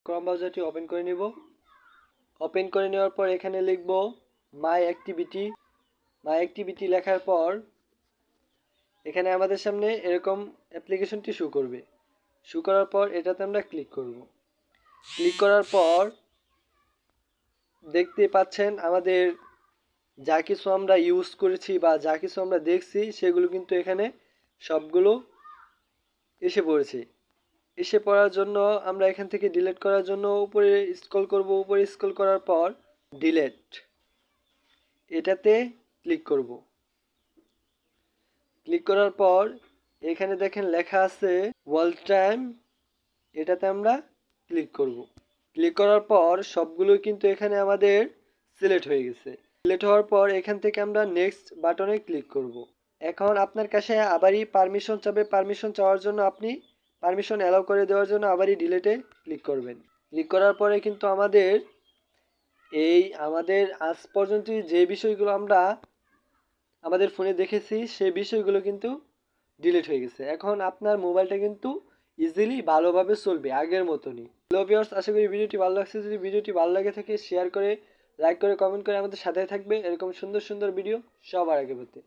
Chrome ব্রাউজারটি open করে নিব। Open করে নেওয়ার পর এখানে লিখব মাই অ্যাক্টিভিটি লেখার পর এখানে আমাদের সামনে এরকম অ্যাপ্লিকেশনটি শো করবে। শো করার পর এটাতে আমরা ক্লিক করব। ক্লিক করার পর দেখতে পাচ্ছেন আমাদের যা কিছু আমরা ইউজ করেছি বা যা কিছু আমরা দেখছি সেগুলো কিন্তু এখানে সবগুলো এসে পড়েছে। এসে পড়ার জন্য আমরা এখান থেকে ডিলিট করার জন্য উপরে স্ক্রল করব। উপরে স্ক্রল করার পর ডিলিট এটাতে ক্লিক করব। ক্লিক করার পর এখানে দেখেন লেখা আছে ওয়াল টাইম, এটাতে আমরা ক্লিক করব। ক্লিক করার পর সবগুলো কিন্তু এখানে আমাদের সিলেক্ট হয়ে গেছে। সিলেক্ট হওয়ার পর এখান থেকে আমরা নেক্সট বাটনে ক্লিক করব। এখন আপনার কাছে আবারই পারমিশন চাবে। পারমিশন চাওয়ার জন্য আপনি পারমিশন অ্যালাউ করে দেওয়ার জন্য আবারই ডিলিটে ক্লিক করবেন। ক্লিক করার পরে কিন্তু আমাদের আজ পর্যন্ত যে বিষয়গুলো আমরা আমাদের ফোনে দেখেছি সেই বিষয়গুলো কিন্তু ডিলিট হয়ে গেছে। এখন আপনার মোবাইলটা কিন্তু ইজিলি ভালোভাবে চলবে আগের মতনই। হ্যালো ভিউয়ার্স, আশা করি ভিডিওটি ভালো লাগছে। যদি ভিডিওটি ভালো লাগে থাকে শেয়ার করে, লাইক করে, কমেন্ট করে আমাদের সাথে থাকবে এরকম সুন্দর সুন্দর ভিডিও সবার আগে পেতে।